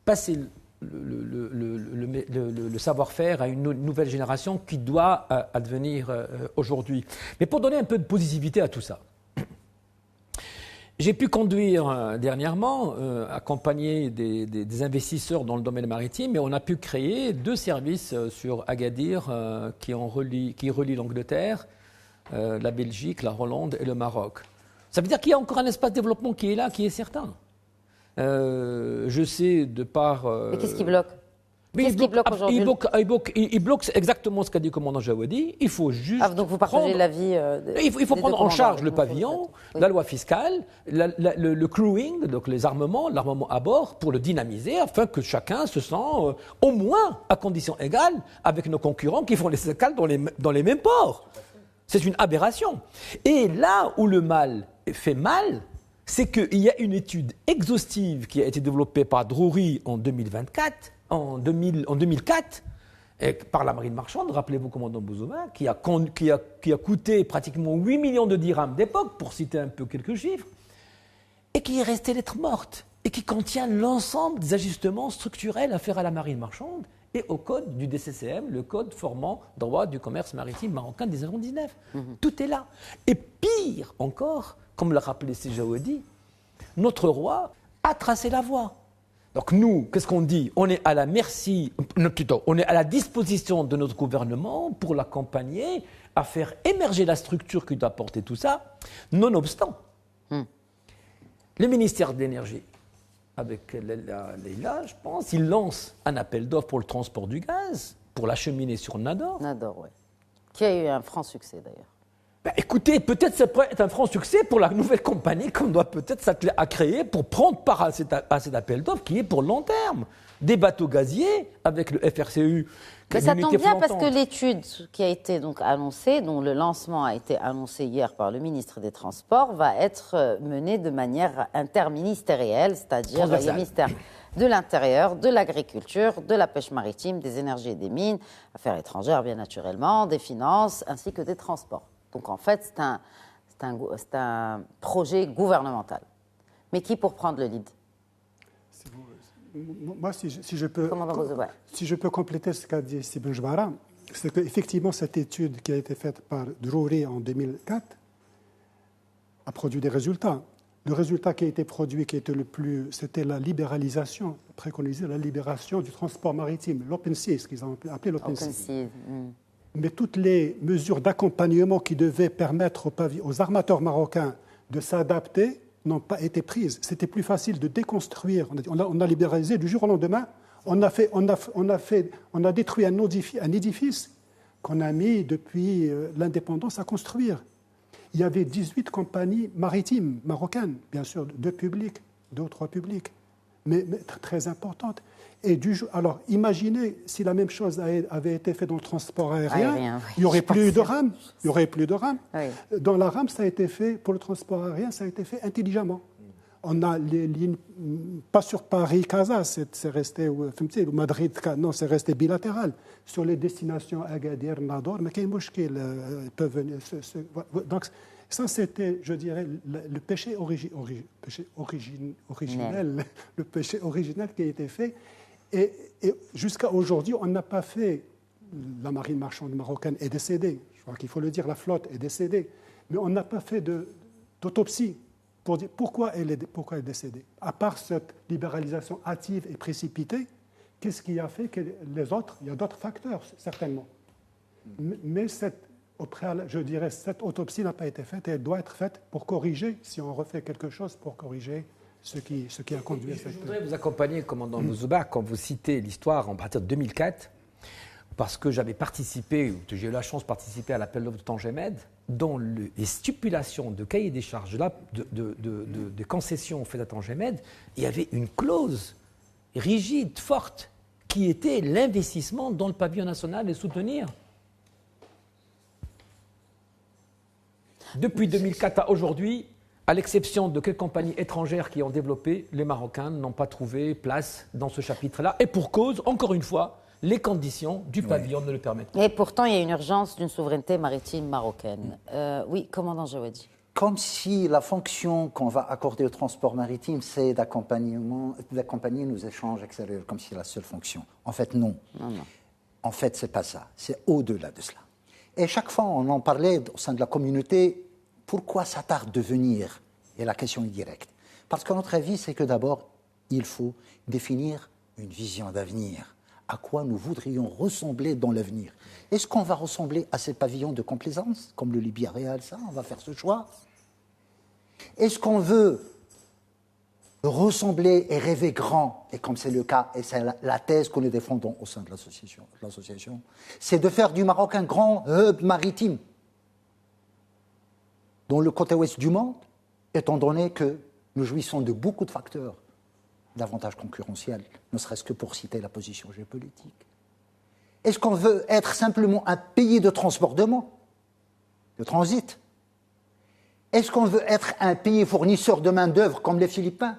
passer le savoir-faire à une nouvelle génération qui doit advenir aujourd'hui. Mais pour donner un peu de positivité à tout ça, j'ai pu conduire dernièrement, accompagner des investisseurs dans le domaine maritime, et on a pu créer 2 services sur Agadir qui relient l'Angleterre, la Belgique, la Hollande et le Maroc. Ça veut dire qu'il y a encore un espace de développement qui est là, qui est certain. Je sais de par... Mais qu'est-ce qui bloque? Qu'est-ce qui bloque aujourd'hui? Il bloque exactement ce qu'a dit le commandant Jawadi. Il faut juste. Donc vous partagez l'avis. Il faut prendre en charge le pavillon, oui, la loi fiscale, le crewing, donc les armements, l'armement à bord, pour le dynamiser afin que chacun se sent au moins à conditions égales avec nos concurrents qui font les escales dans les mêmes ports. C'est une aberration. Et là où le mal fait mal, c'est qu'il y a une étude exhaustive qui a été développée par Drori en 2004, par la marine marchande, rappelez-vous, commandant Bouzouba, qui a coûté pratiquement 8 millions de dirhams d'époque, pour citer un peu quelques chiffres, et qui est restée lettre morte, et qui contient l'ensemble des ajustements structurels à faire à la marine marchande et au code du DCCM, le code formant droit du commerce maritime marocain des années 19. Tout est là. Et pire encore, comme l'a rappelé Jawadi, notre roi a tracé la voie. Donc nous, qu'est-ce qu'on dit? On est à la on est à la disposition de notre gouvernement pour l'accompagner à faire émerger la structure qui doit porter tout ça. Nonobstant, le ministère de l'Énergie, avec Leïla, je pense, il lance un appel d'offres pour le transport du gaz, pour l'acheminer sur Nador. Nador, oui. Qui a eu un franc succès d'ailleurs. Écoutez, peut-être ça pourrait être un franc succès pour la nouvelle compagnie qu'on doit peut-être s'atteler à créer pour prendre part à cet appel d'offres qui est pour long terme. Des bateaux gaziers avec le FRCU. Mais ça tombe bien parce que l'étude qui a été donc annoncée, dont le lancement a été annoncé hier par le ministre des Transports, va être menée de manière interministérielle, c'est-à-dire les ministères de l'Intérieur, de l'Agriculture, de la Pêche maritime, des Énergies et des Mines, Affaires étrangères bien naturellement, des Finances ainsi que des Transports. Donc en fait, c'est un projet gouvernemental. Mais qui pour prendre le lead? Moi, si je peux compléter ce qu'a dit Sibin Jbara, c'est qu'effectivement, cette étude qui a été faite par Drori en 2004 a produit des résultats. Le résultat qui a été produit, qui était c'était la libéralisation, préconisé la libération du transport maritime, l'open sea, ce qu'ils ont appelé l'open sea. Mais toutes les mesures d'accompagnement qui devaient permettre aux armateurs marocains de s'adapter n'ont pas été prises. C'était plus facile de déconstruire. On a libéralisé du jour au lendemain. On a détruit un édifice qu'on a mis depuis l'indépendance à construire. Il y avait 18 compagnies maritimes marocaines, bien sûr, 2 publiques, 2 ou 3 publiques, mais très importantes. Alors, imaginez si la même chose avait été faite dans le transport aérien, il n'y aurait plus de rames. Oui. Dans la rame, ça a été fait, pour le transport aérien, ça a été fait intelligemment. On a les lignes, pas sur Paris-Casa, c'est resté, ou Madrid, non, c'est resté bilatéral. Sur les destinations Agadir, Nador, mais quel mouchkil peuvent venir. Donc, ça, c'était, je dirais, le péché originel, le péché originel qui a été fait. Et jusqu'à aujourd'hui, on n'a pas fait. La marine marchande marocaine est décédée. Je crois qu'il faut le dire, la flotte est décédée. Mais on n'a pas fait d'autopsie pour dire pourquoi elle est décédée. À part cette libéralisation hâtive et précipitée, qu'est-ce qui a fait que les autres, il y a d'autres facteurs, certainement. Mais je dirais, cette autopsie n'a pas été faite et elle doit être faite pour corriger, si on refait quelque chose, pour corriger ce qui a conduit à cette... Je voudrais vous accompagner, commandant Bouzouba, quand vous citez l'histoire en partir de 2004, parce que j'avais participé, ou j'ai eu la chance de participer à l'appel d'offres de Tangemed, dont les stipulations de cahier des charges de concessions faites à Tangemed, il y avait une clause rigide, forte, qui était l'investissement dans le pavillon national et soutenir. Depuis 2004 à aujourd'hui, à l'exception de quelques compagnies étrangères qui ont développé, les Marocains n'ont pas trouvé place dans ce chapitre-là. Et pour cause, encore une fois, les conditions du pavillon ne le permettent pas. Et pourtant, il y a une urgence d'une souveraineté maritime marocaine. Oui, commandant Jawadi. Comme si la fonction qu'on va accorder au transport maritime, c'est d'accompagner nos échanges extérieurs, comme si c'est la seule fonction. En fait, non. En fait, ce n'est pas ça. C'est au-delà de cela. Et chaque fois, on en parlait au sein de la communauté, pourquoi ça tarde de venir? Et la question est directe. Parce que notre avis, c'est que d'abord, il faut définir une vision d'avenir. À quoi nous voudrions ressembler dans l'avenir? Est-ce qu'on va ressembler à ces pavillons de complaisance, comme le Libya Real, ça? On va faire ce choix. Est-ce qu'on veut ressembler et rêver grand, et comme c'est le cas, et c'est la thèse que nous défendons au sein de l'association, c'est de faire du Maroc un grand hub maritime dans le côté ouest du monde, étant donné que nous jouissons de beaucoup de facteurs d'avantages concurrentiels, ne serait-ce que pour citer la position géopolitique. Est-ce qu'on veut être simplement un pays de transbordement, de transit? Est-ce qu'on veut être un pays fournisseur de main-d'œuvre comme les Philippins?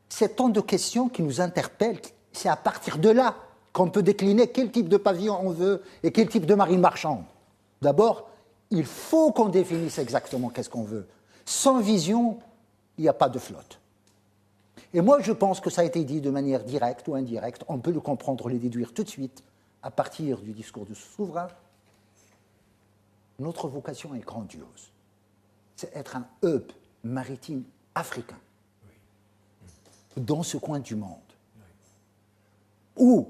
C'est tant de questions qui nous interpellent. C'est à partir de là qu'on peut décliner quel type de pavillon on veut et quel type de marine marchande. D'abord, il faut qu'on définisse exactement qu'est-ce qu'on veut. Sans vision, il n'y a pas de flotte. Et moi, je pense que ça a été dit de manière directe ou indirecte. On peut le comprendre, le déduire tout de suite à partir du discours du souverain. Notre vocation est grandiose. C'est être un hub maritime africain dans ce coin du monde où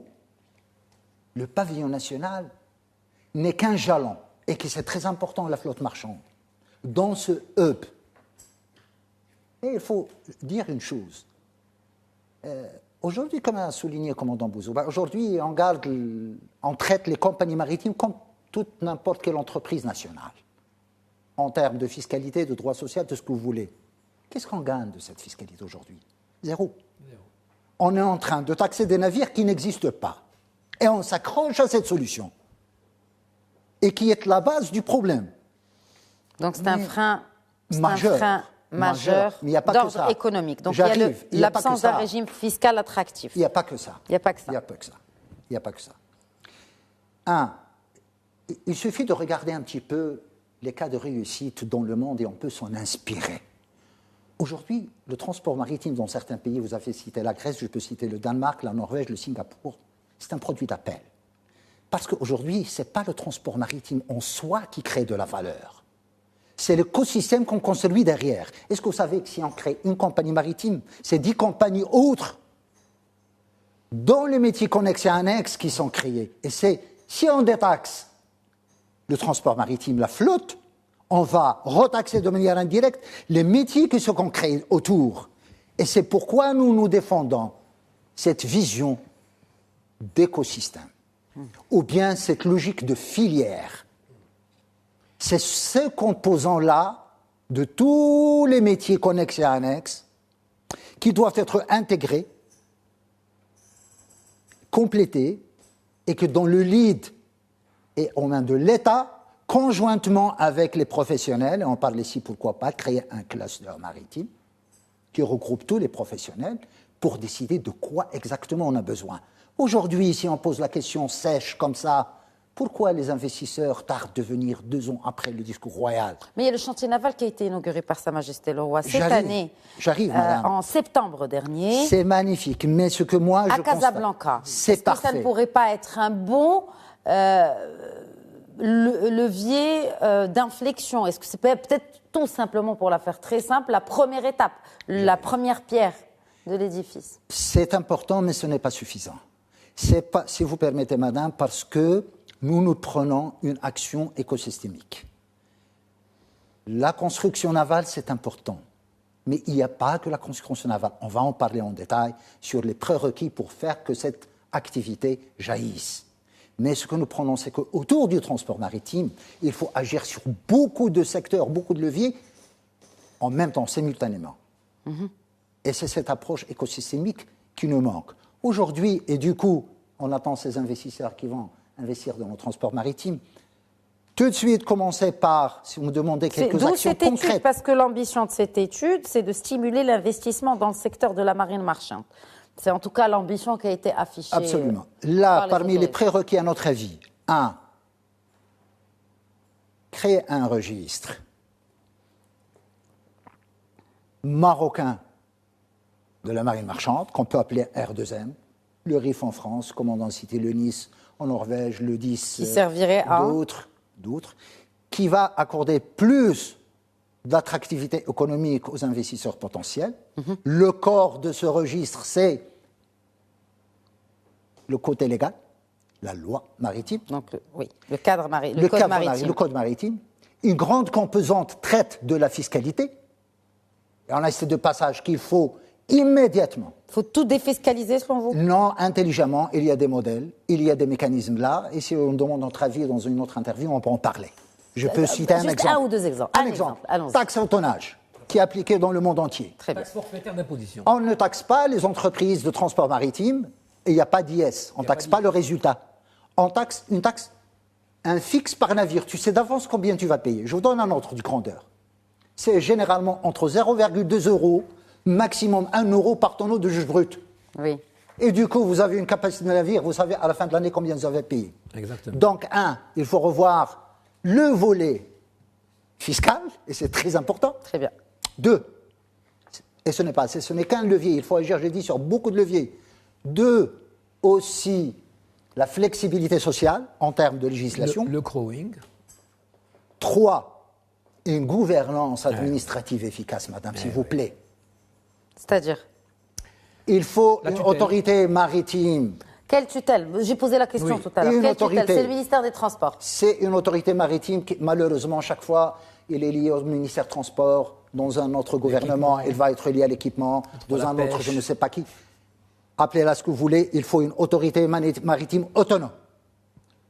le pavillon national n'est qu'un jalon et que c'est très important la flotte marchande dans ce hub. Et il faut dire une chose. Aujourd'hui, comme a souligné le commandant Bouzouba, aujourd'hui, on traite les compagnies maritimes comme toute n'importe quelle entreprise nationale, en termes de fiscalité, de droit social, de ce que vous voulez. Qu'est-ce qu'on gagne de cette fiscalité aujourd'hui? Zéro. On est en train de taxer des navires qui n'existent pas. Et on s'accroche à cette solution. Et qui est la base du problème. Donc c'est un frein majeur d'ordre économique. Donc il y a l'absence d'un régime fiscal attractif. Il n'y a pas que ça. Il n'y a pas que ça. Il n'y a pas que ça. Il suffit de regarder un petit peu les cas de réussite dans le monde et on peut s'en inspirer. Aujourd'hui, le transport maritime dans certains pays, vous avez cité la Grèce, je peux citer le Danemark, la Norvège, le Singapour, c'est un produit d'appel. Parce qu'aujourd'hui, ce n'est pas le transport maritime en soi qui crée de la valeur. C'est l'écosystème qu'on construit derrière. Est-ce que vous savez que si on crée une compagnie maritime, c'est 10 compagnies autres dans les métiers connexes et annexes qui sont créés? Et si on détaxe le transport maritime, la flotte, on va retaxer de manière indirecte les métiers qui sont créés autour. Et c'est pourquoi nous défendons cette vision d'écosystème, ou bien cette logique de filière. C'est ce composant-là de tous les métiers connexes et annexes qui doivent être intégrés, complétés, et que dans le lead et aux mains de l'État, conjointement avec les professionnels, et on parle ici, pourquoi pas, créer un cluster maritime, qui regroupe tous les professionnels pour décider de quoi exactement on a besoin. Aujourd'hui, si on pose la question sèche comme ça, pourquoi les investisseurs tardent de venir 2 ans après le discours royal? Mais il y a le chantier naval qui a été inauguré par Sa Majesté le Roi cette J'arrive, année, madame. en septembre dernier, C'est magnifique, mais ce que moi je à Casablanca. constate, c'est Est-ce que ça parfait. ne pourrait pas être un bon levier d'inflexion? Est-ce que c'est peut-être tout simplement, pour la faire très simple, la première étape, la première pierre de l'édifice? C'est important, mais ce n'est pas suffisant. C'est pas, si vous permettez, madame, parce que nous prenons une action écosystémique. La construction navale, c'est important. Mais il n'y a pas que la construction navale. On va en parler en détail sur les prérequis pour faire que cette activité jaillisse. Mais ce que nous prenons, c'est qu'autour du transport maritime, il faut agir sur beaucoup de secteurs, beaucoup de leviers, en même temps, simultanément. Et c'est cette approche écosystémique qui nous manque. Aujourd'hui, et du coup, on attend ces investisseurs qui vont investir dans le transport maritime. Tout de suite, commencer par, si vous me demandez quelques actions cette étude, concrètes. parce que l'ambition de cette étude, c'est de stimuler l'investissement dans le secteur de la marine marchande. C'est en tout cas l'ambition qui a été affichée. Absolument. Là, par parmi les autorités. prérequis à notre avis, 1, créer un registre marocain de la marine marchande, qu'on peut appeler R2M, le RIF en France, comme on en citait le Nice en Norvège, le 10, Qui servirait à d'autres, qui va accorder plus d'attractivité économique aux investisseurs potentiels. Le corps de ce registre, c'est le côté légal, la loi maritime, Donc, oui, le cadre maritime, le code maritime. Une grande composante traite de la fiscalité. Et on a ces 2 passages qu'il faut immédiatement. Il faut tout défiscaliser selon vous? Non, intelligemment, il y a des modèles, il y a des mécanismes là, et si on demande notre avis dans une autre interview, on peut en parler. Je peux citer un juste exemple. un ou 2 exemples. Un Un exemple. exemple, allons-y. Taxe au tonnage, qui est appliquée dans le monde entier. Très bien. Taxe forfaitaire d'imposition. On ne taxe pas les entreprises de transport maritime, et il n'y a pas d'IS. On ne taxe pas le résultat. On taxe un fixe par navire. Tu sais d'avance combien tu vas payer. Je vous donne un ordre de grandeur. C'est généralement entre 0,2 euros, maximum 1 euro par tonneau de juge brut. Oui. Et du coup, vous avez une capacité de navire, vous savez à la fin de l'année combien vous avez payé. Exactement. Donc, il faut revoir le volet fiscal, et c'est très important. Très bien. 2, et ce n'est qu'un levier, il faut agir, j'ai dit, sur beaucoup de leviers. 2, aussi la flexibilité sociale en termes de législation. Le crowing. 3, une gouvernance administrative efficace, madame, s'il vous plaît. C'est-à-dire? Il faut La une tutelle. autorité maritime. Quelle tutelle? J'ai posé la question Oui. tout à l'heure. Une Quelle autorité. tutelle? C'est le ministère des Transports. C'est une autorité maritime qui, malheureusement, chaque fois, il est lié au ministère des Transports. Dans un autre gouvernement, il va être lié à l'équipement. Dans la un autre, pêche. je ne sais pas qui. Appelez-la ce que vous voulez, il faut une autorité maritime autonome.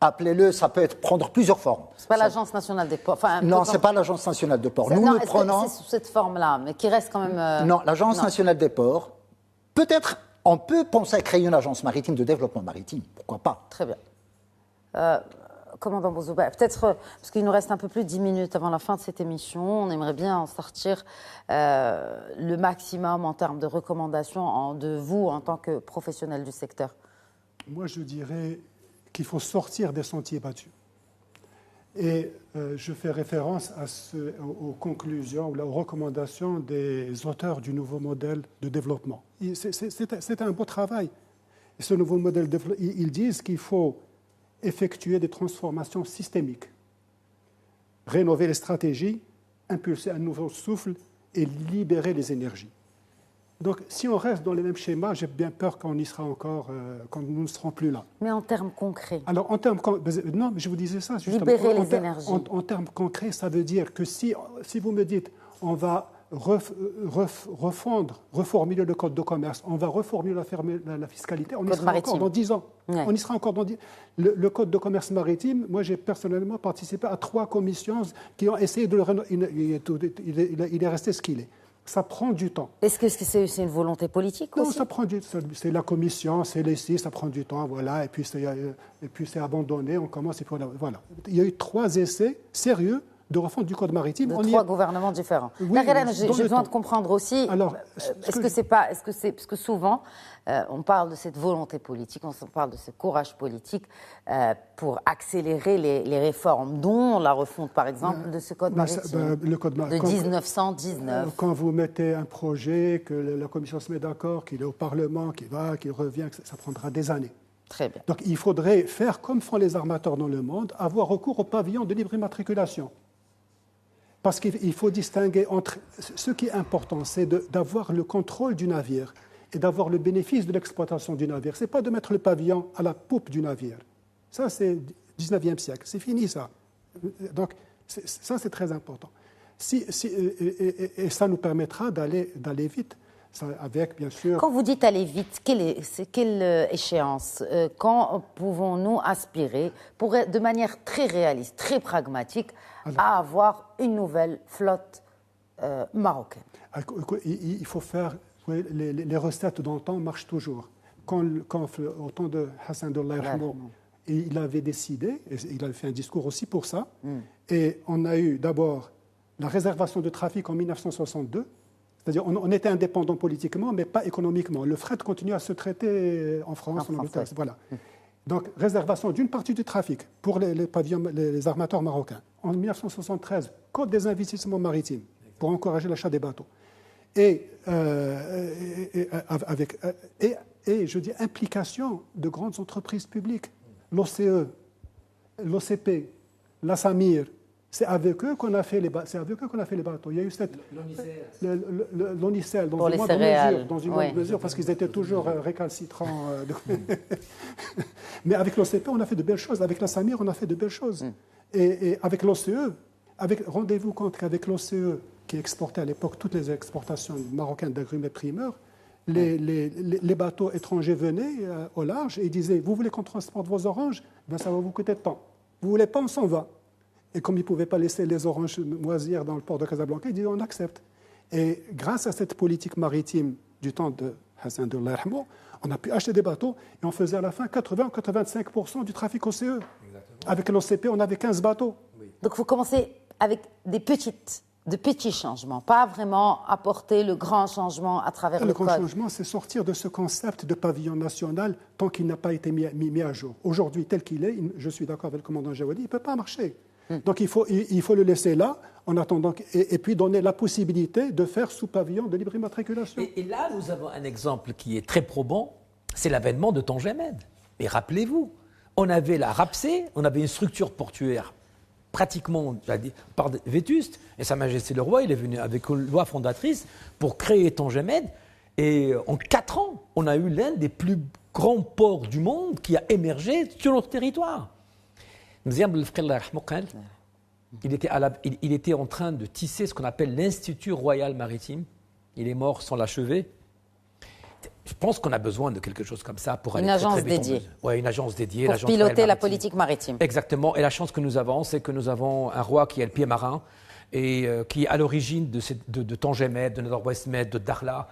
Appelez-le, ça peut prendre plusieurs formes. C'est pas l'Agence nationale des ports. Enfin, Non, ce n'est pas l'Agence nationale de port. Nous, non, nous est-ce que prenons... c'est sous cette forme-là, mais qui reste quand même. Non, l'Agence nationale des ports, peut-être, on peut penser à créer une agence maritime de développement maritime. Pourquoi pas? Très bien. Commandant Bouzouba, peut-être, parce qu'il nous reste un peu plus de 10 minutes avant la fin de cette émission, on aimerait bien en sortir le maximum en termes de recommandations de vous en tant que professionnel du secteur. Moi, je dirais qu'il faut sortir des sentiers battus. Et je fais référence aux conclusions ou aux recommandations des auteurs du nouveau modèle de développement. C'est un beau travail. Et ce nouveau modèle, ils disent qu'il faut effectuer des transformations systémiques, rénover les stratégies, impulser un nouveau souffle et libérer les énergies. Donc, si on reste dans les mêmes schémas, j'ai bien peur qu'on y sera encore, quand nous ne serons plus là. Mais en termes concrets. Alors, en termes non, mais je vous disais ça justement. Libérer les énergies. En termes concrets, ça veut dire que si vous me dites, on va reformuler le code de commerce, on va reformuler la fiscalité, on y sera encore dans 10 ans. Ouais. On y sera encore dans 10 ans. Le code de commerce maritime, moi j'ai personnellement participé à 3 commissions qui ont essayé de le il est resté ce qu'il est. Ça prend du temps. Est-ce que c'est une volonté politique Non, aussi? ça prend du temps. C'est la commission, c'est l'essai, ça prend du temps, voilà. Et puis c'est abandonné, on commence et puis voilà. Il y a eu 3 essais sérieux de refonte du code maritime. De trois gouvernements différents. Oui, j'ai besoin de comprendre aussi. Alors, parce que souvent, on parle de cette volonté politique, on parle de ce courage politique pour accélérer les réformes, dont la refonte, par exemple, de ce code maritime de 1919. Quand vous mettez un projet, que la Commission se met d'accord, qu'il est au Parlement, qu'il revient, ça prendra des années. Très bien. Donc il faudrait faire comme font les armateurs dans le monde, avoir recours au pavillon de libre immatriculation. Parce qu'il faut distinguer entre... Ce qui est important, c'est d'avoir le contrôle du navire et d'avoir le bénéfice de l'exploitation du navire. Ce n'est pas de mettre le pavillon à la poupe du navire. Ça, c'est 19e siècle. C'est fini, ça. Donc, ça, c'est très important. Et ça nous permettra d'aller vite. Ça, avec, bien sûr... Quand vous dites aller vite, quelle échéance? Quand pouvons-nous aspirer, de manière très réaliste, très pragmatique, à avoir une nouvelle flotte marocaine? Il faut faire... Les recettes d'antan marchent toujours. Quand au temps de Hassan Abdullah, il avait décidé, et il avait fait un discours aussi pour ça, et on a eu d'abord la réservation de trafic en 1962. C'est-à-dire on était indépendant politiquement, mais pas économiquement. Le fret continue à se traiter en France, en Angleterre. Voilà. Donc, réservation d'une partie du trafic pour les armateurs marocains. En 1973, Code des investissements maritimes pour encourager l'achat des bateaux. Et je dis implication de grandes entreprises publiques. L'OCE, l'OCP, la Samir. C'est avec eux qu'on a fait les bateaux. Il y a eu l'ONICEL dans une moindre mesure, parce qu'ils étaient toujours récalcitrants. Mais avec l'OCP, on a fait de belles choses. Avec la Samir, on a fait de belles choses. Et avec l'OCE, rendez-vous compte qu'avec l'OCE, qui exportait à l'époque toutes les exportations marocaines d'agrumes et primeurs, les bateaux étrangers venaient au large et disaient « Vous voulez qu'on transporte vos oranges? Ben, ça va vous coûter tant. Vous voulez pas, on s'en va. » Et comme ils ne pouvaient pas laisser les oranges moisir dans le port de Casablanca, ils disaient on accepte. Et grâce à cette politique maritime du temps de Hassan Abdullah, on a pu acheter des bateaux et on faisait à la fin 80-85% du trafic OCE. Exactement. Avec l'OCP, on avait 15 bateaux. Oui. Donc vous commencez avec de petits changements, pas vraiment apporter le grand changement à travers le code. Le grand changement, c'est sortir de ce concept de pavillon national tant qu'il n'a pas été mis à jour. Aujourd'hui, tel qu'il est, je suis d'accord avec le commandant Jawadi, il ne peut pas marcher. Donc il faut le laisser là, en attendant, et puis donner la possibilité de faire sous pavillon de libre immatriculation. Et là, nous avons un exemple qui est très probant, c'est l'avènement de Tangemed. Et rappelez-vous, on avait la RAPSE, on avait une structure portuaire pratiquement vétuste, et Sa Majesté le Roi, il est venu avec une loi fondatrice pour créer Tangemed, et en 4 ans, on a eu l'un des plus grands ports du monde qui a émergé sur notre territoire. Il était en train de tisser ce qu'on appelle l'Institut Royal Maritime. Il est mort sans l'achever. Je pense qu'on a besoin de quelque chose comme ça pour aller très vite. Une agence dédiée. Pour piloter la politique maritime. Exactement. Et la chance que nous avons, c'est que nous avons un roi qui a le pied marin et qui est à l'origine de Tangemed, de Nord-Ouest Med, de Darla.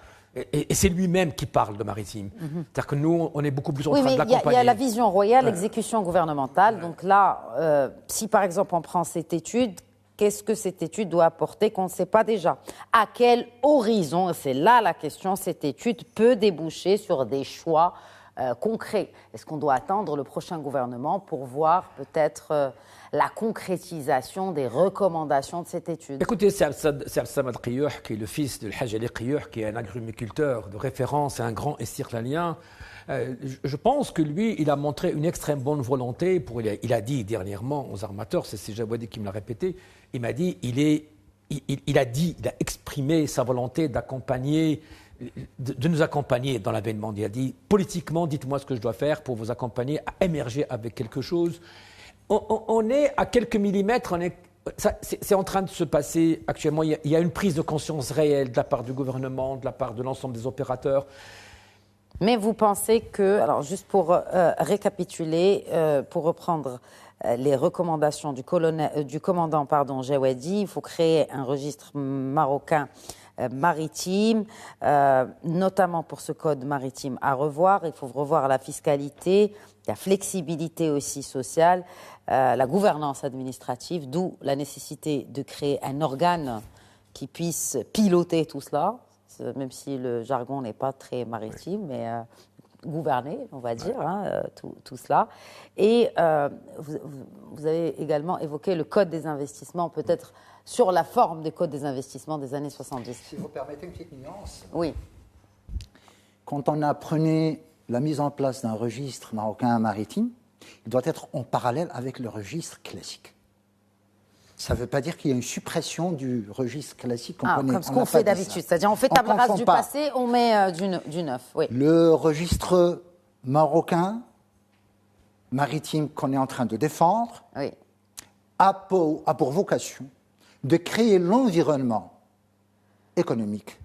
Et c'est lui-même qui parle de maritime. C'est-à-dire que nous, on est beaucoup plus en train de l'accompagner. Il y a la vision royale, l'exécution gouvernementale. Donc là, si par exemple on prend cette étude, qu'est-ce que cette étude doit apporter qu'on ne sait pas déjà? À quel horizon, c'est là la question, cette étude peut déboucher sur des choix concrets? Est-ce qu'on doit attendre le prochain gouvernement pour voir peut-être la concrétisation des recommandations de cette étude? Écoutez, c'est Al-Samad Qiyouh, qui est le fils de Al-Hajj Ali Qiyouh, qui est un agrumiculteur de référence et un grand estirlanien. Je pense que lui, il a montré une extrême bonne volonté. Il a dit dernièrement aux armateurs, c'est Jawadi qui me l'a répété, il m'a dit, il a exprimé sa volonté d'accompagner, de nous accompagner dans l'avènement. Il a dit, politiquement, dites-moi ce que je dois faire pour vous accompagner à émerger avec quelque chose. On est à quelques millimètres, c'est en train de se passer actuellement. Il y a une prise de conscience réelle de la part du gouvernement, de la part de l'ensemble des opérateurs. Mais vous pensez que, alors juste pour récapituler, pour reprendre les recommandations du commandant Jawadi, il faut créer un registre marocain maritime, notamment pour ce code maritime à revoir. Il faut revoir la fiscalité, la flexibilité aussi sociale, la gouvernance administrative, d'où la nécessité de créer un organe qui puisse piloter tout cela, même si le jargon n'est pas très maritime, mais gouverner, on va dire, tout cela. Et vous avez également évoqué le code des investissements, peut-être sur la forme des codes des investissements des années 70. Si vous permettez une petite nuance. Oui. Quand on apprenait la mise en place d'un registre marocain maritime, il doit être en parallèle avec le registre classique. Ça ne veut pas dire qu'il y a une suppression du registre classique qu'on connaît. Comme ce qu'on fait d'habitude, c'est-à-dire on fait table rase du passé, on met du neuf. Oui. Le registre marocain maritime qu'on est en train de défendre a pour vocation de créer l'environnement économique,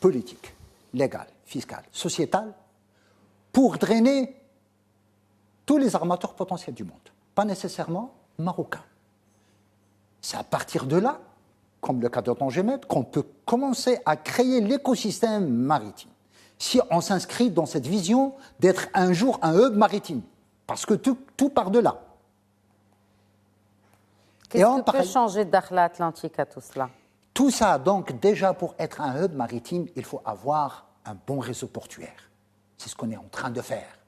politique, légal, fiscal, sociétal, pour drainer tous les armateurs potentiels du monde, pas nécessairement marocains. C'est à partir de là, comme le cas de Tangemet, qu'on peut commencer à créer l'écosystème maritime. Si on s'inscrit dans cette vision d'être un jour un hub maritime, parce que tout part de là. Qu'est-ce que peut changer Dakhla Atlantique à tout cela? Tout ça, donc, déjà pour être un hub maritime, il faut avoir un bon réseau portuaire. C'est ce qu'on est en train de faire.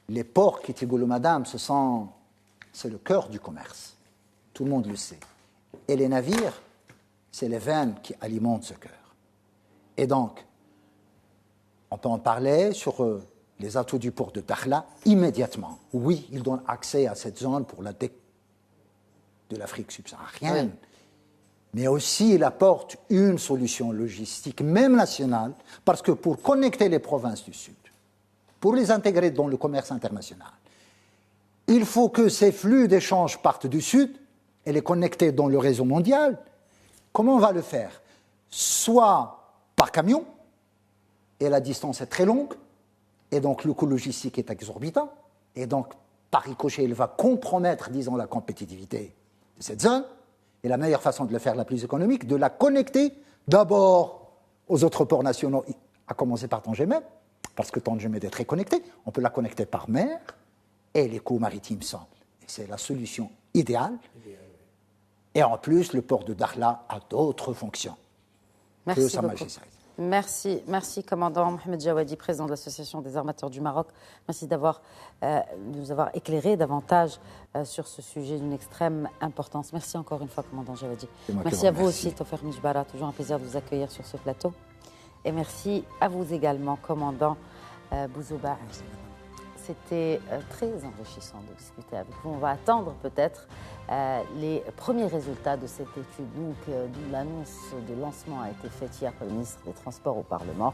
Les ports qui Tigoulou Madame, c'est le cœur du commerce. Tout le monde le sait. Et les navires, c'est les veines qui alimentent ce cœur. Et donc, on peut en parler sur les atouts du port de Dakhla immédiatement. Oui, il donne accès à cette zone pour la de l'Afrique subsaharienne. Oui. Mais aussi, il apporte une solution logistique, même nationale, parce que pour connecter les provinces du Sud, pour les intégrer dans le commerce international, il faut que ces flux d'échanges partent du Sud et les connecter dans le réseau mondial. Comment on va le faire? Soit par camion, et la distance est très longue, et donc le coût logistique est exorbitant, et donc par ricochet, il va compromettre, disons, la compétitivité de cette zone. Et la meilleure façon de le faire, la plus économique, de la connecter d'abord aux autres ports nationaux, à commencer par Tangemet, parce que Tangemet est très connecté. On peut la connecter par mer, et les coûts maritimes sont. Et c'est la solution idéale. Et en plus, le port de Dakhla a d'autres fonctions. Merci beaucoup. Merci, commandant Mohamed Jawadi, président de l'Association des armateurs du Maroc. Merci de nous avoir éclairé davantage sur ce sujet d'une extrême importance. Merci encore une fois, commandant Jawadi. Merci à vous aussi, Tofer Mijbara. Toujours un plaisir de vous accueillir sur ce plateau. Et merci à vous également, commandant Bouzouba. C'était très enrichissant de discuter avec vous. On va attendre peut-être les premiers résultats de cette étude. Donc, l'annonce de lancement a été faite hier par le ministre des Transports au Parlement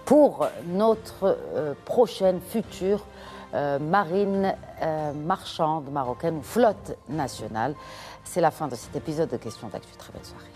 pour notre prochaine future marine marchande marocaine ou flotte nationale. C'est la fin de cet épisode de Questions d'actu. Très belle soirée.